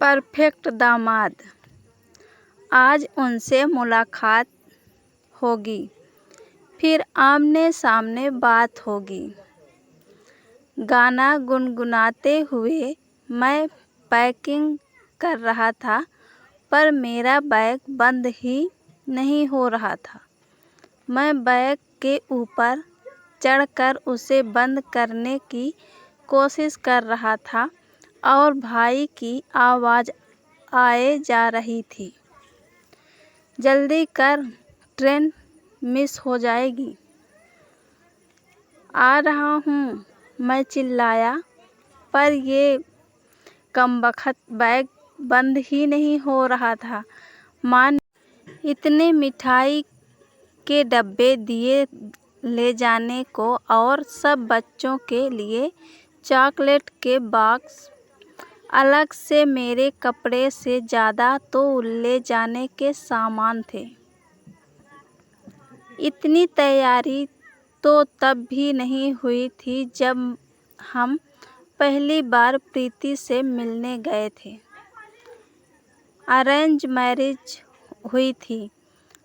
Perfect दामाद। आज उनसे मुलाकात होगी, फिर आमने सामने बात होगी। गाना गुनगुनाते हुए मैं पैकिंग कर रहा था, पर मेरा बैग बंद ही नहीं हो रहा था। मैं बैग के ऊपर चढ़कर उसे बंद करने की कोशिश कर रहा था और भाई की आवाज़ आए जा रही थी, जल्दी कर, ट्रेन मिस हो जाएगी। आ रहा हूँ, मैं चिल्लाया, पर ये कमबख्त बैग बंद ही नहीं हो रहा था। माँ ने इतने मिठाई के डब्बे दिए ले जाने को और सब बच्चों के लिए चॉकलेट के बॉक्स अलग से। मेरे कपड़े से ज़्यादा तो ले जाने के सामान थे। इतनी तैयारी तो तब भी नहीं हुई थी जब हम पहली बार प्रीति से मिलने गए थे। अरेंज मैरिज हुई थी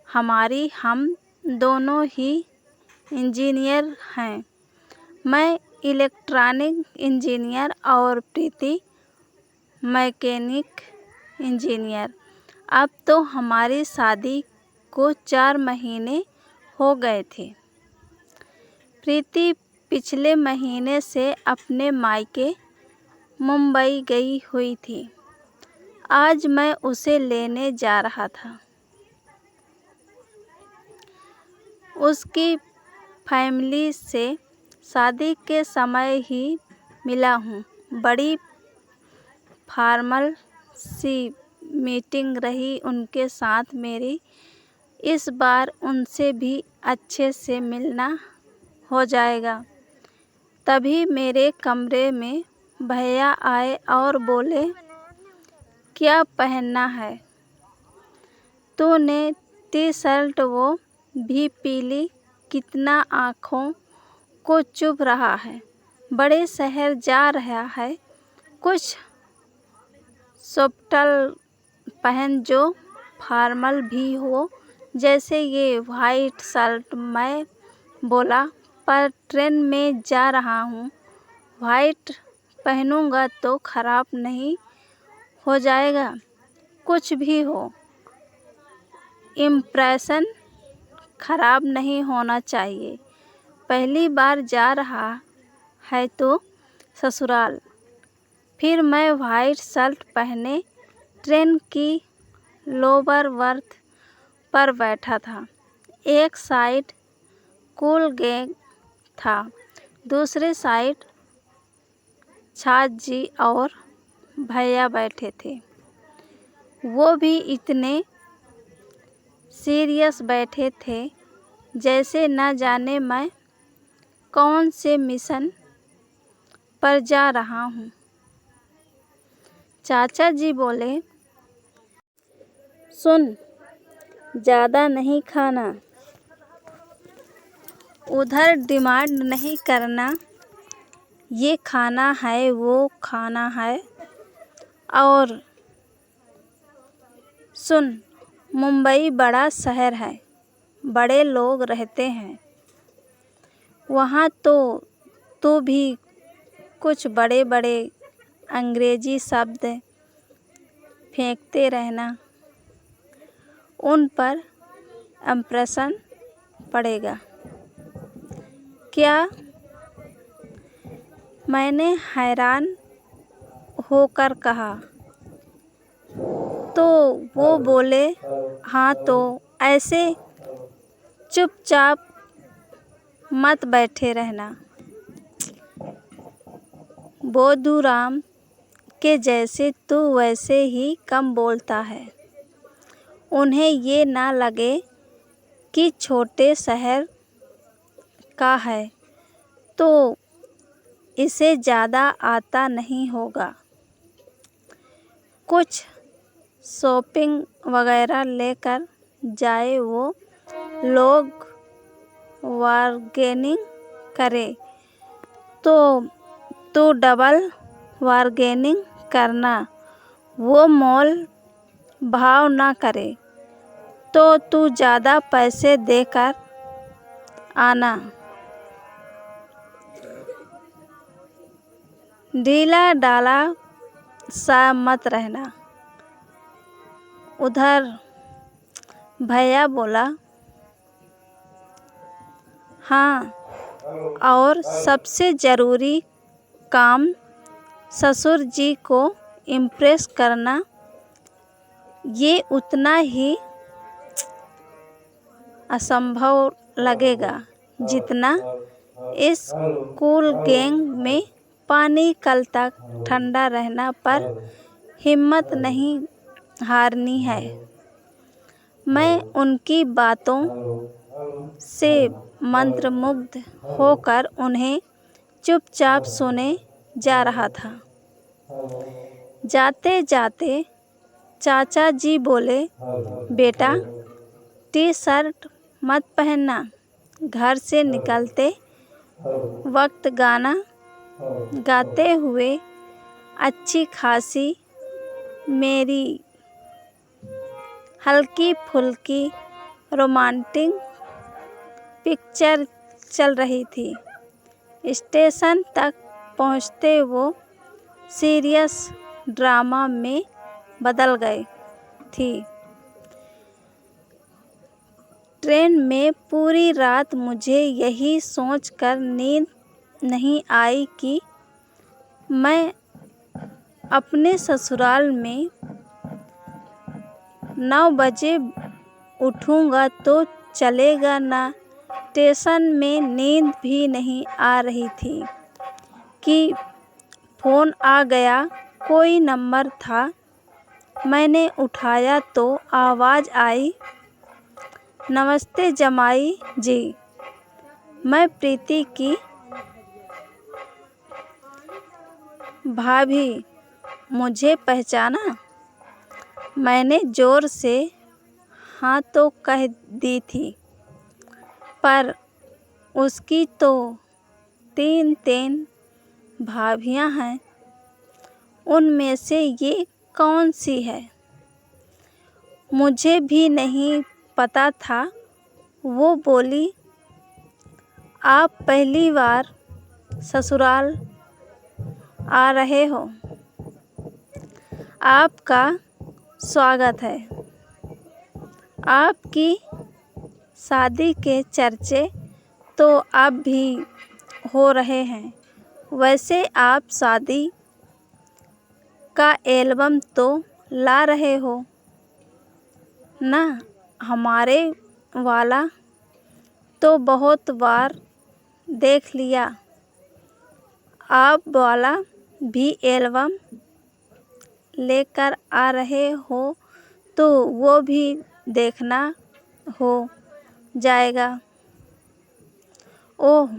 हमारी। हम दोनों ही इंजीनियर हैं। मैं इलेक्ट्रॉनिक इंजीनियर और प्रीति मैकेनिक इंजीनियर। अब तो हमारी शादी को 4 महीने हो गए थे। प्रीति पिछले महीने से अपने मायके मुंबई गई हुई थी। आज मैं उसे लेने जा रहा था। उसकी फैमिली से शादी के समय ही मिला हूँ। बड़ी फॉर्मल सी मीटिंग रही उनके साथ मेरी। इस बार उनसे भी अच्छे से मिलना हो जाएगा। तभी मेरे कमरे में भैया आए और बोले, क्या पहनना है? तूने टी-शर्ट वो भी पीली, कितना आँखों को चुभ रहा है। बड़े शहर जा रहा है, कुछ सॉफ्टल पहन जो फॉर्मल भी हो, जैसे ये वाइट शर्ट। मैं बोला, पर ट्रेन में जा रहा हूँ, वाइट पहनूंगा तो खराब नहीं हो जाएगा? कुछ भी हो, इम्प्रेशन खराब नहीं होना चाहिए। पहली बार जा रहा है तो ससुराल। फिर मैं वाइट शर्ट पहने ट्रेन की लोअर बर्थ पर बैठा था। एक साइड कूल गैंग था, दूसरे साइड छाछ जी और भैया बैठे थे। वो भी इतने सीरियस बैठे थे जैसे न जाने मैं कौन से मिशन पर जा रहा हूँ। चाचा जी बोले, सुन, ज़्यादा नहीं खाना, उधर डिमांड नहीं करना, ये खाना है वो खाना है। और सुन, मुंबई बड़ा शहर है, बड़े लोग रहते हैं वहाँ, तो तू भी कुछ बड़े बड़े अंग्रेजी शब्द फेंकते रहना, उन पर इम्प्रेशन पड़ेगा। क्या? मैंने हैरान होकर कहा। तो वो बोले, हाँ तो ऐसे चुपचाप मत बैठे रहना। बोधूराम के जैसे तू वैसे ही कम बोलता है। उन्हें ये ना लगे कि छोटे शहर का है तो इसे ज़्यादा आता नहीं होगा। कुछ शॉपिंग वगैरह लेकर जाए, वो लोग बार्गेनिंग करे तो डबल बार्गेनिंग करना, वो मोल भाव ना करे तो तू ज़्यादा पैसे देकर आना। ढीला डाला सा मत रहना। उधर भैया बोला, हाँ, और सबसे ज़रूरी काम ससुर जी को इम्प्रेस करना, ये उतना ही असंभव लगेगा जितना इस कूल गैंग में पानी कल तक ठंडा रहना पर हिम्मत नहीं हारनी है। मैं उनकी बातों से मंत्रमुग्ध होकर उन्हें चुपचाप सुने जा रहा था। जाते जाते चाचा जी बोले, बेटा टी शर्ट मत पहनना, घर से निकलते वक्त गाना गाते हुए अच्छी खासी मेरी हल्की फुल्की रोमांटिक पिक्चर चल रही थी। स्टेशन तक पहुँचते वो सीरियस ड्रामा में बदल गई थी। ट्रेन में पूरी रात मुझे यही सोचकर नींद नहीं आई कि मैं अपने ससुराल में 9 बजे उठूँगा तो चलेगा ना। स्टेशन में नींद भी नहीं आ रही थी कि फ़ोन आ गया। कोई नंबर था। मैंने उठाया तो आवाज़ आई, नमस्ते जमाई जी, मैं प्रीति की भाभी, मुझे पहचाना? मैंने ज़ोर से हाँ तो कह दी थी, पर उसकी तो 3 भाभियाँ हैं, उनमें से ये कौन सी है? मुझे भी नहीं पता था। वो बोली, आप पहली बार ससुराल आ रहे हो, आपका स्वागत है। आपकी शादी के चर्चे तो अब भी हो रहे हैं। वैसे आप शादी का एल्बम तो ला रहे हो ना? हमारे वाला तो बहुत बार देख लिया। आप वाला भी एल्बम लेकर आ रहे हो तो वो भी देखना हो जाएगा। ओह,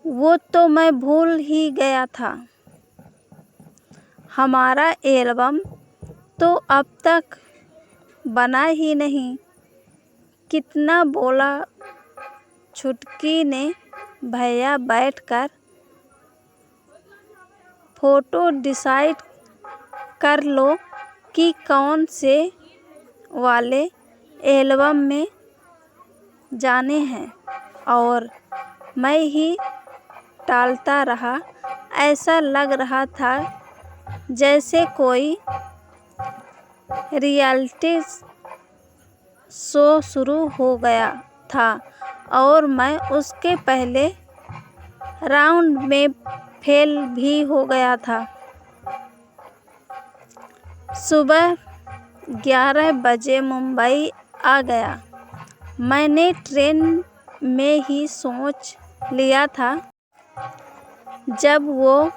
वो तो मैं भूल ही गया था। हमारा एल्बम तो अब तक बना ही नहीं। कितना बोला। छुटकी ने भैया बैठकर फ़ोटो डिसाइड कर लो कि कौन से वाले एल्बम में जाने हैं, और मैं ही टालता रहा। ऐसा लग रहा था जैसे कोई रियलिटी शो शुरू हो गया था और मैं उसके पहले राउंड में फेल भी हो गया था। सुबह 11 बजे मुंबई आ गया। मैंने ट्रेन में ही सोच लिया था, जब वो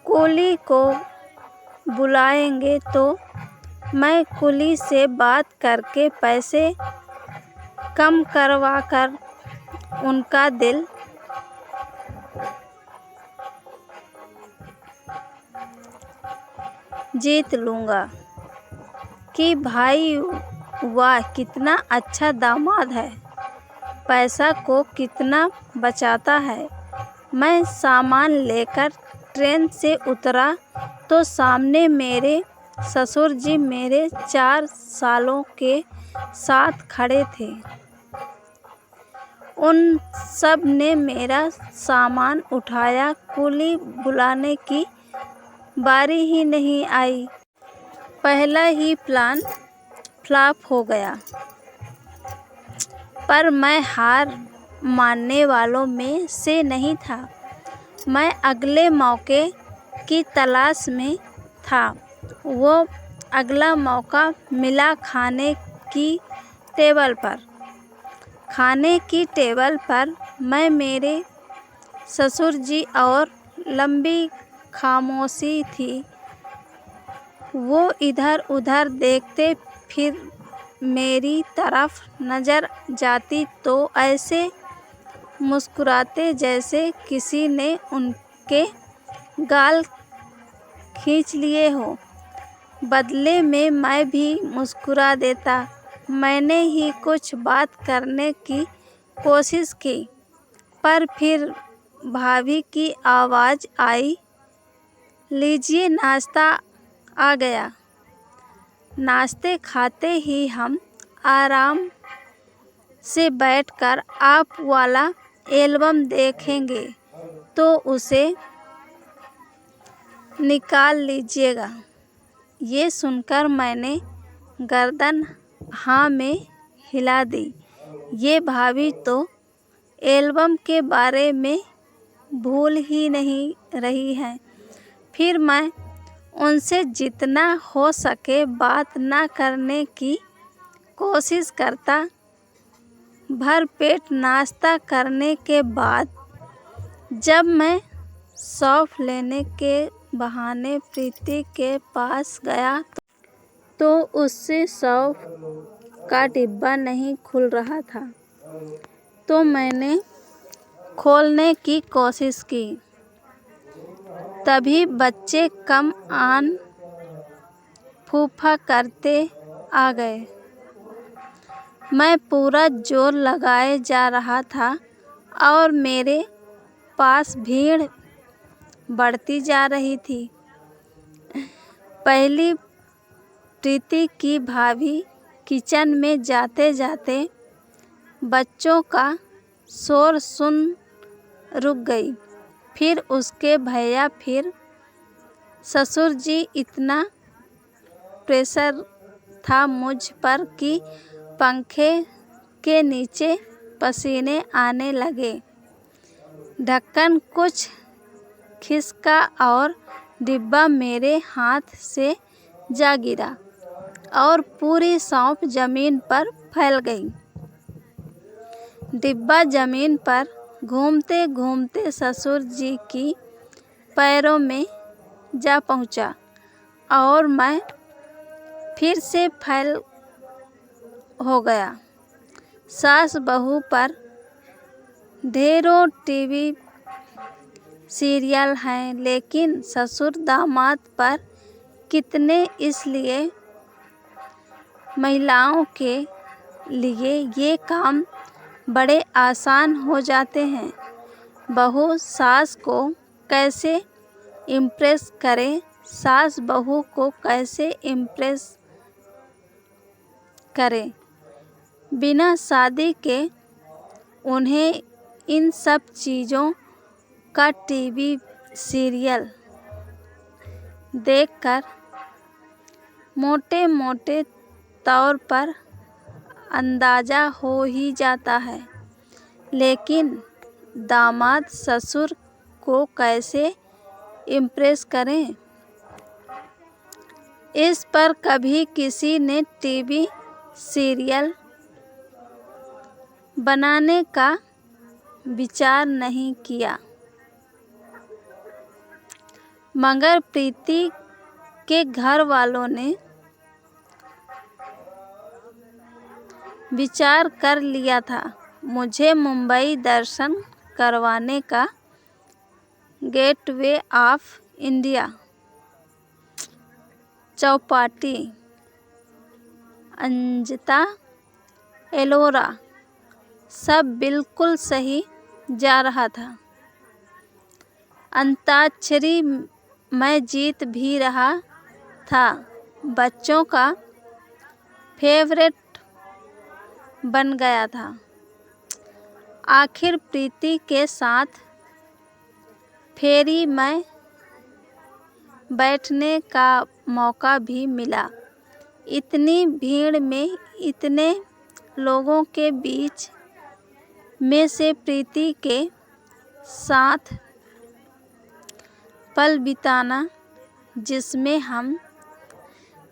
कुली को बुलाएंगे तो मैं कुली से बात करके पैसे कम करवाकर उनका दिल जीत लूँगा कि भाई वाह कितना अच्छा दामाद है, पैसा को कितना बचाता है। मैं सामान लेकर ट्रेन से उतरा तो सामने मेरे ससुर जी मेरे 4 सालों के साथ खड़े थे। उन सब ने मेरा सामान उठाया, कुली बुलाने की बारी ही नहीं आई। पहला ही प्लान फ्लॉप हो गया। पर मैं हार मानने वालों में से नहीं था। मैं अगले मौके की तलाश में था। वो अगला मौका मिला खाने की टेबल पर। खाने की टेबल पर मैं, मेरे ससुर जी और लंबी खामोशी थी। वो इधर उधर देखते, फिर मेरी तरफ नज़र जाती तो ऐसे मुस्कुराते जैसे किसी ने उनके गाल खींच लिए हो। बदले में मैं भी मुस्कुरा देता। मैंने ही कुछ बात करने की कोशिश की, पर फिर भाभी की आवाज़ आई, लीजिए नाश्ता आ गया। नाश्ते खाते ही हम आराम से बैठकर आप वाला एल्बम देखेंगे तो उसे निकाल लीजिएगा। ये सुनकर मैंने गर्दन हाँ में हिला दी। ये भाभी तो एल्बम के बारे में भूल ही नहीं रही है। फिर मैं उनसे जितना हो सके बात ना करने की कोशिश करता। भरपेट नाश्ता करने के बाद जब मैं सौंफ लेने के बहाने प्रीति के पास गया तो उससे सौंफ का डिब्बा नहीं खुल रहा था। तो मैंने खोलने की कोशिश की। तभी बच्चे कम आन फूफा करते आ गए। मैं पूरा जोर लगाए जा रहा था और मेरे पास भीड़ बढ़ती जा रही थी। पहली प्रीति की भाभी किचन में जाते जाते बच्चों का शोर सुन रुक गई। फिर उसके भैया, फिर ससुर जी। इतना प्रेशर था मुझ पर कि पंखे के नीचे पसीने आने लगे। ढक्कन कुछ खिसका और डिब्बा मेरे हाथ से जा गिरा और पूरी सौंफ जमीन पर फैल गई। डिब्बा जमीन पर घूमते घूमते ससुर जी की पैरों में जा पहुंचा और मैं फिर से फैल हो गया। सास बहू पर ढेरों टीवी सीरियल हैं, लेकिन ससुर दामाद पर कितने। इसलिए महिलाओं के लिए ये काम बड़े आसान हो जाते हैं। बहू सास को कैसे इम्प्रेस करे, सास बहू को कैसे इम्प्रेस करे। बिना शादी के उन्हें इन सब चीज़ों का टीवी सीरियल देखकर मोटे मोटे तौर पर अंदाज़ा हो ही जाता है, लेकिन दामाद ससुर को कैसे इम्प्रेस करें, इस पर कभी किसी ने टीवी सीरियल बनाने का विचार नहीं किया। मगर प्रीति के घर वालों ने विचार कर लिया था। मुझे मुंबई दर्शन करवाने का, gateway of India, Chowpatty, Ajanta, Ellora सब बिल्कुल सही जा रहा था। अंताक्षरी मैं जीत भी रहा था। बच्चों का फेवरेट बन गया था। आखिर प्रीति के साथ फेरी में बैठने का मौका भी मिला। इतनी भीड़ में, इतने लोगों के बीच में से प्रीति के साथ पल बिताना, जिसमें हम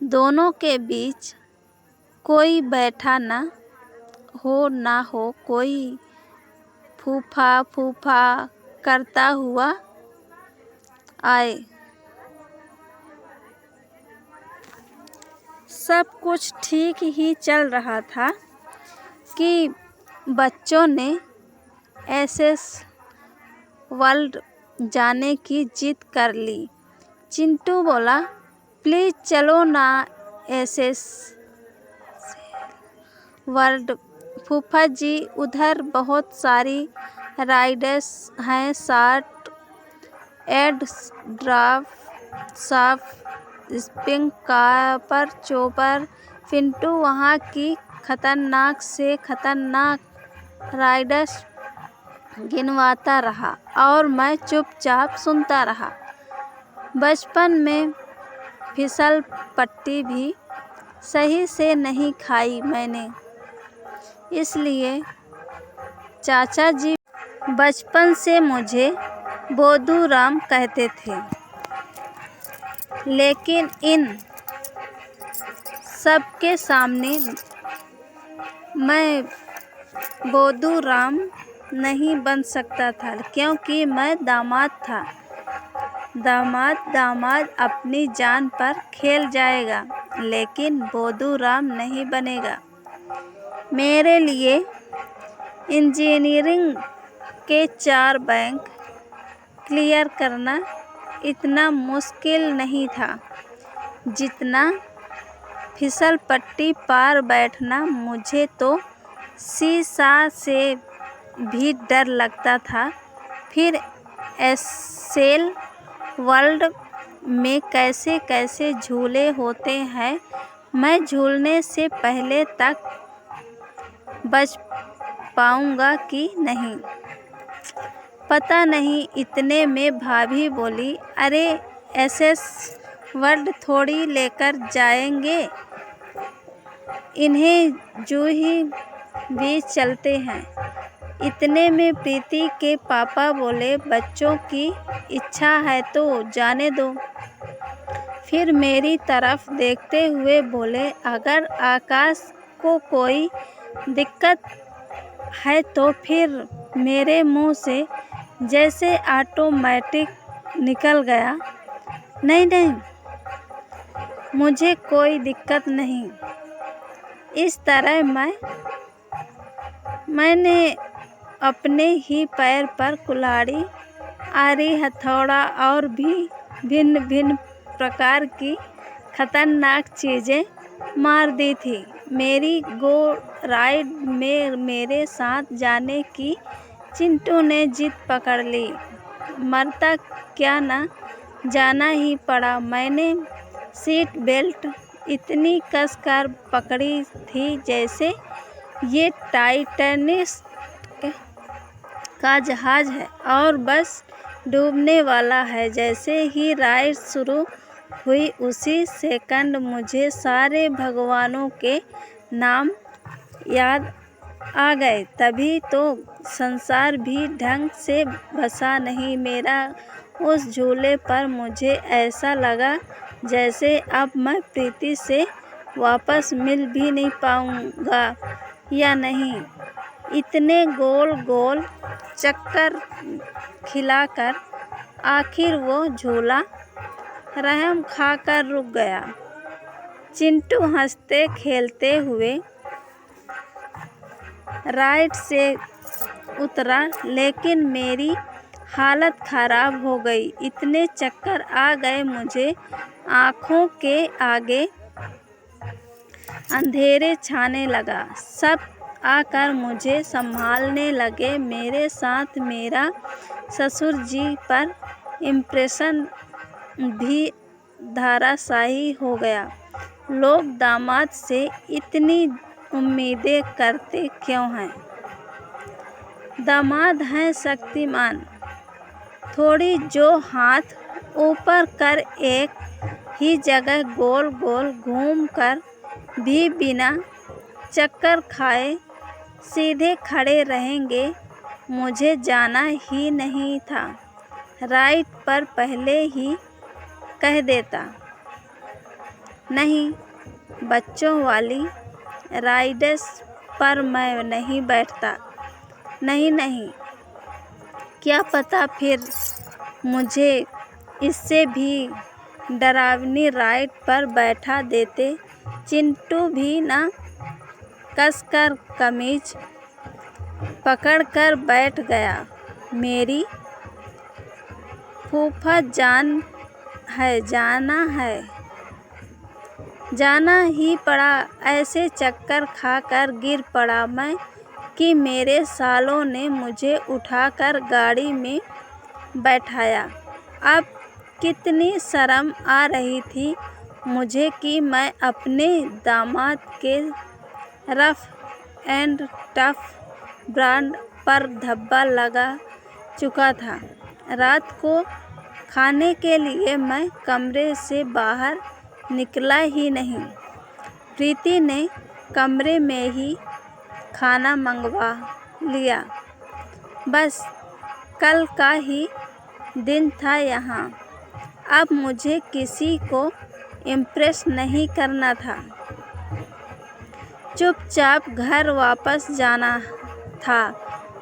दोनों के बीच कोई बैठा ना हो, कोई फूफा फूफा करता हुआ आए। सब कुछ ठीक ही चल रहा था कि बच्चों ने एसएस वर्ल्ड जाने की जिद कर ली। चिंटू बोला, प्लीज़ चलो ना एसएस वर्ल्ड। फूफा जी, उधर बहुत सारी राइड्स हैं, short and draft, soft spring, copper chopper. Pintu वहाँ की खतरनाक से खतरनाक राइड्स गिनवाता रहा और मैं चुपचाप सुनता रहा। बचपन में फिसल पट्टी भी सही से नहीं खाई मैंने, इसलिए चाचा जी बचपन से मुझे बोधूराम कहते थे। लेकिन इन सबके सामने मैं बोधूराम नहीं बन सकता था, क्योंकि मैं दामाद था। दामाद अपनी जान पर खेल जाएगा, लेकिन बोधूराम नहीं बनेगा। मेरे लिए इंजीनियरिंग के 4 बैंक क्लियर करना इतना मुश्किल नहीं था जितना फिसल पट्टी पार बैठना। मुझे तो शीशा से भी डर लगता था। फिर एसएल वर्ल्ड में कैसे कैसे झूले होते हैं, मैं झूलने से पहले तक बच पाऊंगा कि नहीं पता नहीं। इतने में भाभी बोली, अरे एसएस वर्ल्ड थोड़ी लेकर जाएंगे, इन्हें जूही भी चलते हैं। इतने में प्रीति के पापा बोले, बच्चों की इच्छा है तो जाने दो। फिर मेरी तरफ देखते हुए बोले, अगर आकाश को कोई दिक्कत है तो फिर। मेरे मुंह से जैसे ऑटोमेटिक निकल गया, नहीं, मुझे कोई दिक्कत नहीं। इस तरह मैंने अपने ही पैर पर कुल्हाड़ी, आरी, हथौड़ा और भी भिन्न भिन्न प्रकार की खतरनाक चीज़ें मार दी थी। मेरी गो राइड में मेरे साथ जाने की चिंटू ने जिद पकड़ ली। मरता क्या ना जाना ही पड़ा। मैंने सीट बेल्ट इतनी कसकर पकड़ी थी जैसे ये टाइटैनिक का जहाज है और बस डूबने वाला है। जैसे ही राइड शुरू हुई उसी सेकंड मुझे सारे भगवानों के नाम याद आ गए। तभी तो संसार भी ढंग से बसा नहीं मेरा उस झूले पर। मुझे ऐसा लगा जैसे अब मैं प्रीति से वापस मिल भी नहीं पाऊंगा या नहीं। इतने गोल गोल चक्कर खिलाकर आखिर वो झूला रहम खाकर रुक गया। चिंटू हंसते खेलते हुए राइड से उतरा, लेकिन मेरी हालत खराब हो गई। इतने चक्कर आ गए मुझे, आँखों के आगे अंधेरे छाने लगा। सब आकर मुझे संभालने लगे। मेरे साथ मेरा ससुर जी पर इम्प्रेशन भी धराशायी हो गया। लोग दामाद से इतनी उम्मीदें करते क्यों हैं? दामाद हैं शक्तिमान, थोड़ी जो हाथ ऊपर कर एक ही जगह गोल गोल घूम कर भी बिना चक्कर खाए सीधे खड़े रहेंगे। मुझे जाना ही नहीं था, राइट पर पहले ही कह देता। नहीं, बच्चों वाली राइड्स पर मैं नहीं बैठता। नहीं, क्या पता फिर मुझे इससे भी डरावनी राइड पर बैठा देते। चिंटू भी ना कसकर कमीज पकड़कर बैठ गया। मेरी फूफा जाना ही पड़ा। ऐसे चक्कर खाकर गिर पड़ा मैं कि मेरे सालों ने मुझे उठाकर गाड़ी में बैठाया। अब कितनी शर्म आ रही थी मुझे कि मैं अपने दामाद के रफ एंड टफ ब्रांड पर धब्बा लगा चुका था। रात को खाने के लिए मैं कमरे से बाहर निकला ही नहीं। प्रीति ने कमरे में ही खाना मंगवा लिया। बस कल का ही दिन था यहाँ। अब मुझे किसी को इम्प्रेस नहीं करना था। चुपचाप घर वापस जाना था।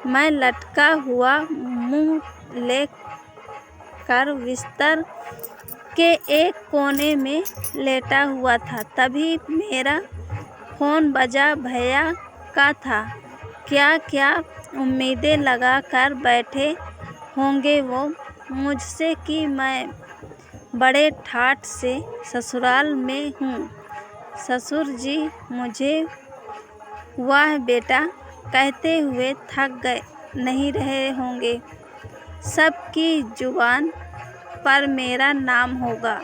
मैं लटका हुआ मुंह लेकर बिस्तर के एक कोने में लेटा हुआ था। तभी मेरा फ़ोन बजा। भैया का था। क्या उम्मीदें लगा कर बैठे होंगे वो मुझसे कि मैं बड़े ठाठ से ससुराल में हूँ। ससुर जी मुझे वाह बेटा कहते हुए थक गए नहीं रहे होंगे। सबकी जुबान पर मेरा नाम होगा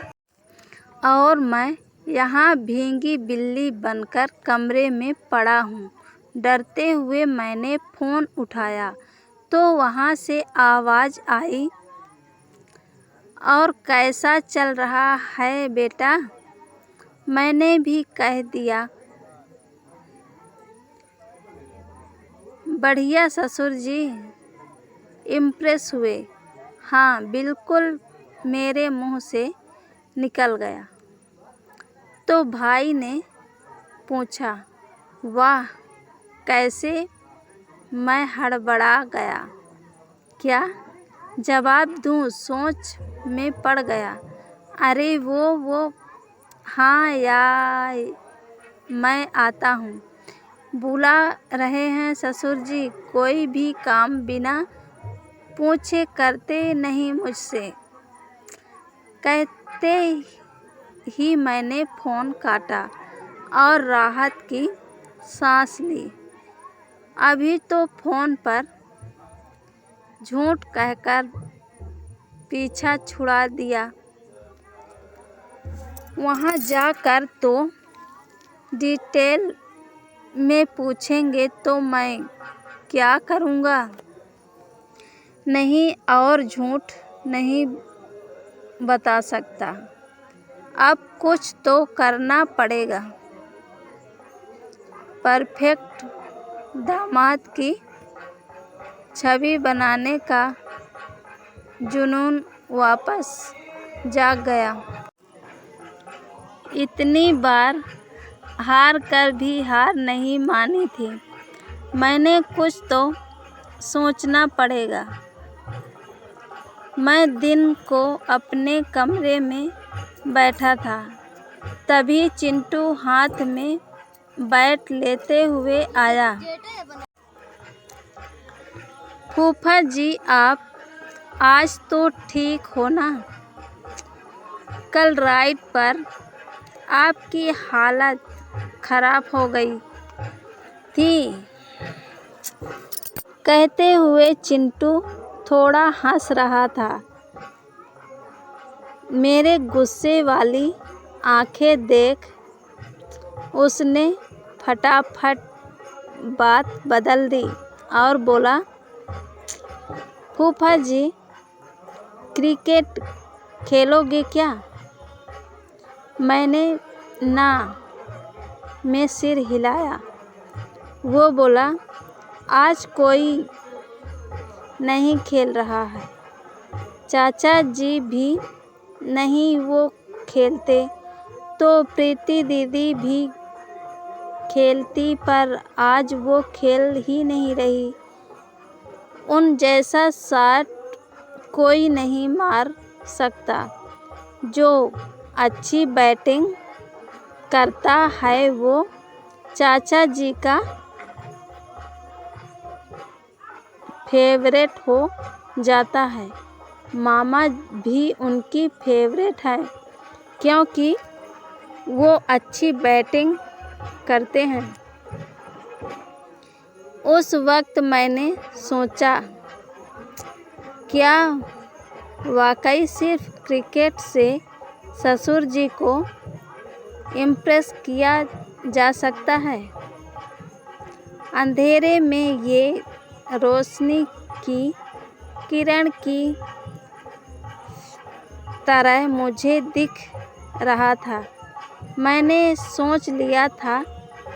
और मैं यहाँ भीगी बिल्ली बनकर कमरे में पड़ा हूँ। डरते हुए मैंने फ़ोन उठाया तो वहाँ से आवाज़ आई, और कैसा चल रहा है बेटा? मैंने भी कह दिया, बढ़िया ससुर जी। इम्प्रेस हुए? हाँ बिल्कुल, मेरे मुंह से निकल गया। तो भाई ने पूछा, वाह कैसे? मैं हड़बड़ा गया। क्या जवाब दूँ, सोच में पड़ गया। अरे वो हाँ यार, मैं आता हूँ। बुला रहे हैं ससुर जी? कोई भी काम बिना पूछे करते नहीं मुझसे। कहते ही मैंने फ़ोन काटा और राहत की सांस ली। अभी तो फ़ोन पर झूठ कहकर पीछा छुड़ा दिया, वहाँ जाकर तो डिटेल में पूछेंगे तो मैं क्या करूँगा? नहीं, और झूठ नहीं बता सकता। अब कुछ तो करना पड़ेगा। परफेक्ट दामाद की छवि बनाने का जुनून वापस जाग गया। इतनी बार हार कर भी हार नहीं मानी थी। मैंने कुछ तो सोचना पड़ेगा। मैं दिन को अपने कमरे में बैठा था, तभी चिंटू हाथ में बैट लेते हुए आया। फूफा जी आप आज तो ठीक हो ना? कल राइड पर आपकी हालत खराब हो गई थी। कहते हुए चिंटू थोड़ा हंस रहा था। मेरे गुस्से वाली आंखें देख उसने फटाफट बात बदल दी और बोला, फूफा जी क्रिकेट खेलोगे क्या? मैंने ना में सिर हिलाया। वो बोला, आज कोई नहीं खेल रहा है, चाचा जी भी नहीं वो खेलते तो प्रीति दीदी भी खेलती, पर आज वो खेल ही नहीं रही। उन जैसा शॉट कोई नहीं मार सकता। जो अच्छी बैटिंग करता है वो चाचा जी का फेवरेट हो जाता है। मामा भी उनकी फेवरेट है क्योंकि वो अच्छी बैटिंग करते हैं। उस वक्त मैंने सोचा, क्या वाकई सिर्फ क्रिकेट से ससुर जी को इम्प्रेस किया जा सकता है? अंधेरे में ये रोशनी की किरण की तरह मुझे दिख रहा था। मैंने सोच लिया था,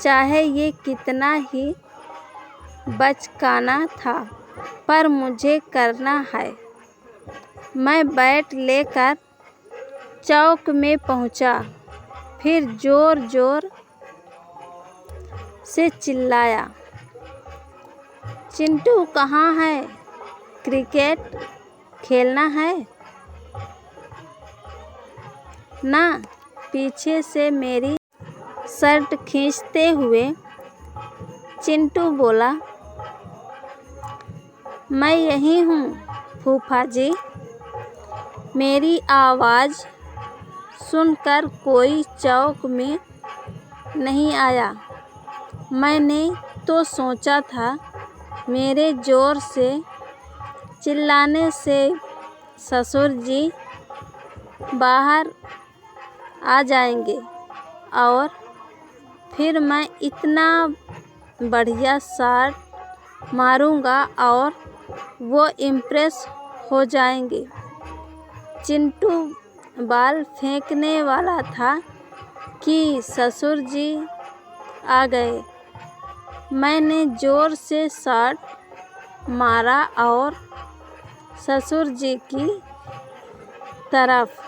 चाहे ये कितना ही बचकाना था, पर मुझे करना है। मैं बैट लेकर चौक में पहुंचा, फिर जोर जोर से चिल्लाया, चिंटू कहाँ है? क्रिकेट खेलना है ना? पीछे से मेरी शर्ट खींचते हुए चिंटू बोला, मैं यहीं हूँ फूफा जी। मेरी आवाज़ सुनकर कोई चौक में नहीं आया। मैंने तो सोचा था मेरे ज़ोर से चिल्लाने से ससुर जी बाहर आ जाएंगे और फिर मैं इतना बढ़िया शॉट मारूंगा और वो इम्प्रेस हो जाएंगे। चिंटू बॉल फेंकने वाला था कि ससुर जी आ गए। मैंने ज़ोर से शॉट मारा और ससुर जी की तरफ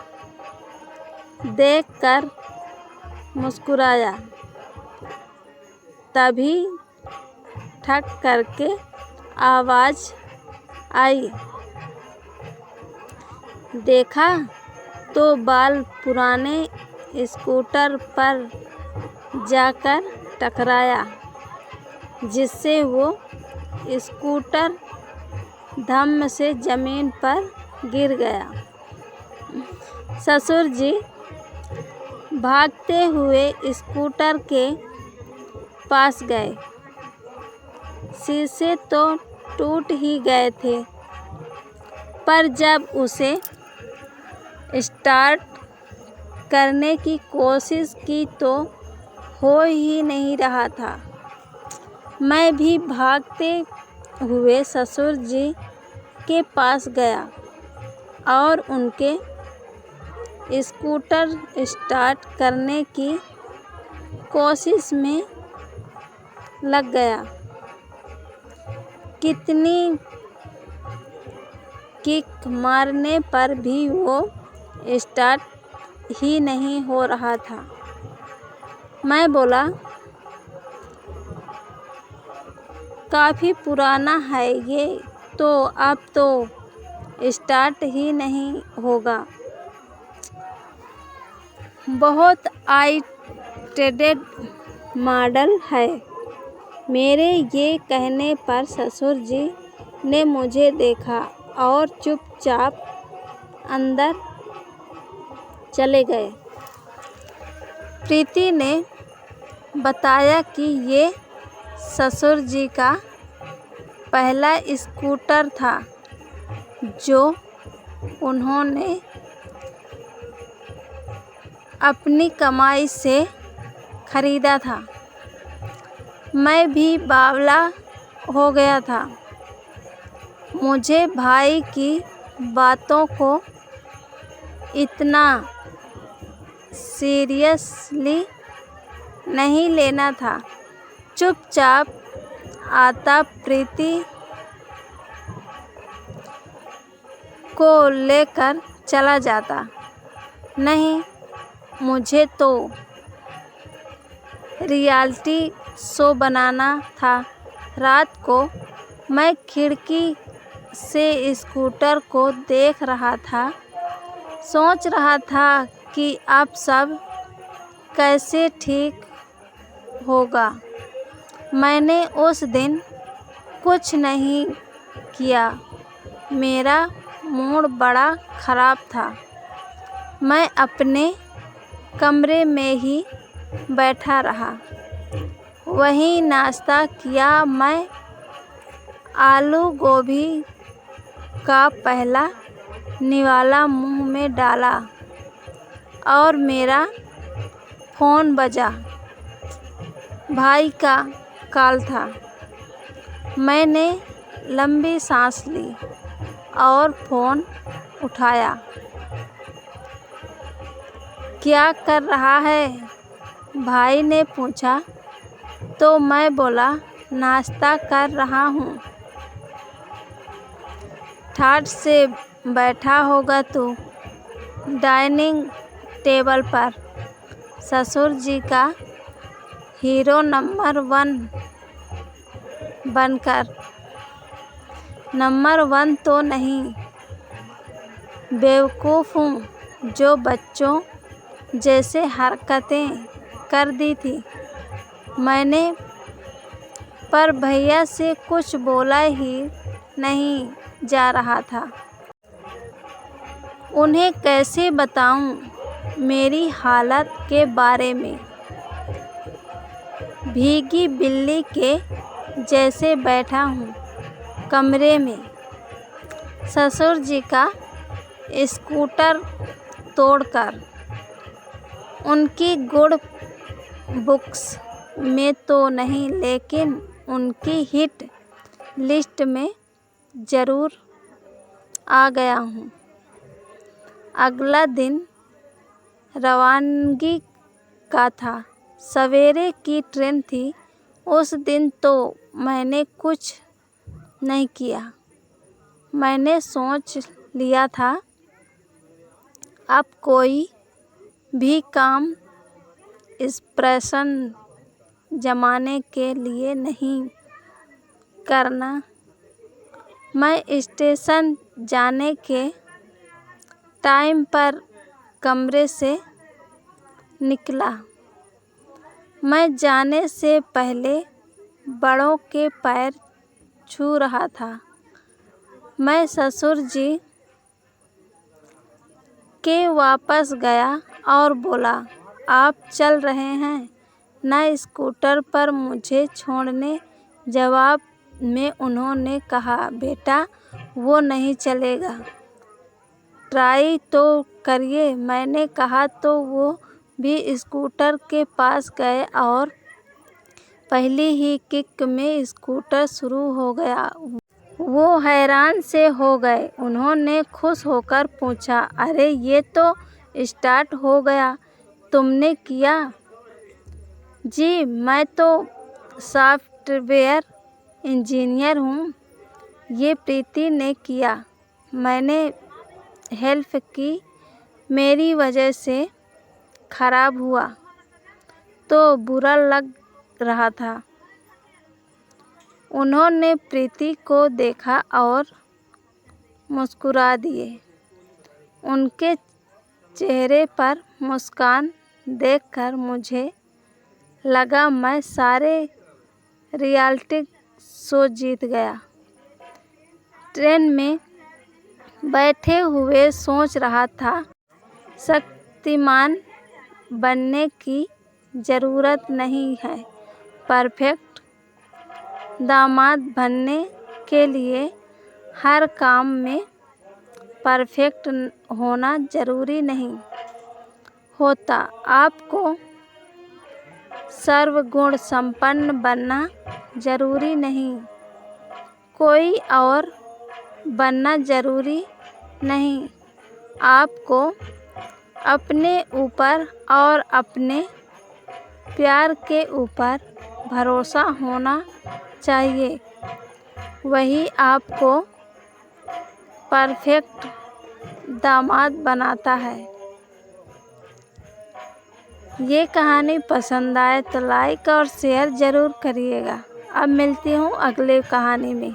देखकर मुस्कुराया। तभी ठक करके आवाज़ आई। देखा तो बॉल पुराने स्कूटर पर जाकर टकराया, जिससे वो स्कूटर धम्म से ज़मीन पर गिर गया। ससुर जी भागते हुए स्कूटर के पास गए। शीशे तो टूट ही गए थे, पर जब उसे स्टार्ट करने की कोशिश की तो हो ही नहीं रहा था। मैं भी भागते हुए ससुर जी के पास गया और उनके स्कूटर स्टार्ट करने की कोशिश में लग गया। कितनी किक मारने पर भी वो स्टार्ट ही नहीं हो रहा था। मैं बोला, काफ़ी पुराना है ये तो, अब तो स्टार्ट ही नहीं होगा। बहुत आउटडेटेड मॉडल है। मेरे ये कहने पर ससुर जी ने मुझे देखा और चुपचाप अंदर चले गए। प्रीति ने बताया कि ये ससुर जी का पहला स्कूटर था जो उन्होंने अपनी कमाई से खरीदा था। मैं भी बावला हो गया था। मुझे भाई की बातों को इतना सीरियसली नहीं लेना था। चुपचाप आता प्रीति को लेकर चला जाता। नहीं, मुझे तो रियलिटी शो बनाना था। रात को मैं खिड़की से स्कूटर को देख रहा था। सोच रहा था कि अब सब कैसे ठीक होगा। मैंने उस दिन कुछ नहीं किया। मेरा मूड बड़ा ख़राब था। मैं अपने कमरे में ही बैठा रहा। वहीं नाश्ता किया। मैं आलू गोभी का पहला निवाला मुंह में डाला और मेरा फ़ोन बजा। भाई का कॉल था। मैंने लंबी सांस ली और फ़ोन उठाया। क्या कर रहा है? भाई ने पूछा तो मैं बोला, नाश्ता कर रहा हूँ। ठाठ से बैठा होगा तू डाइनिंग टेबल पर। ससुर जी का हीरो नंबर 1 बनकर। नंबर 1 तो नहीं, बेवकूफ़ हूँ जो बच्चों जैसे हरकतें कर दी थी मैंने। पर भैया से कुछ बोला ही नहीं जा रहा था। उन्हें कैसे बताऊं मेरी हालत के बारे में। भीगी बिल्ली के जैसे बैठा हूँ कमरे में। ससुर जी का स्कूटर तोड़कर उनकी गुड बुक्स में तो नहीं, लेकिन उनकी हिट लिस्ट में ज़रूर आ गया हूँ। अगला दिन रवानगी का था। सवेरे की ट्रेन थी। उस दिन तो मैंने कुछ नहीं किया। मैंने सोच लिया था अब कोई भी काम एक्सप्रेशन जमाने के लिए नहीं करना। मैं स्टेशन जाने के टाइम पर कमरे से निकला। मैं जाने से पहले बड़ों के पैर छू रहा था। मैं ससुर जी के वापस गया और बोला, आप चल रहे हैं ना स्कूटर पर मुझे छोड़ने। जवाब में उन्होंने कहा, बेटा वो नहीं चलेगा, ट्राई तो करिए। मैंने कहा तो वो भी स्कूटर के पास गए और पहली ही किक में स्कूटर शुरू हो गया। वो हैरान से हो गए। उन्होंने खुश होकर पूछा, अरे ये तो स्टार्ट हो गया, तुमने किया? जी मैं तो सॉफ्टवेयर इंजीनियर हूँ। ये प्रीति ने किया। मैंने हेल्प की। मेरी वजह से खराब हुआ तो बुरा लग रहा था। उन्होंने प्रीति को देखा और मुस्कुरा दिए। उनके चेहरे पर मुस्कान देखकर मुझे लगा मैं सारे रियलिटी शो जीत गया। ट्रेन में बैठे हुए सोच रहा था, शक्तिमान बनने की ज़रूरत नहीं है। परफेक्ट दामाद बनने के लिए हर काम में परफेक्ट होना ज़रूरी नहीं होता। आपको सर्वगुण संपन्न बनना जरूरी नहीं, कोई और बनना जरूरी नहीं। आपको अपने ऊपर और अपने प्यार के ऊपर भरोसा होना चाहिए, वही आपको परफेक्ट दामाद बनाता है। ये कहानी पसंद आए तो लाइक और शेयर ज़रूर करिएगा। अब मिलती हूँ अगले कहानी में।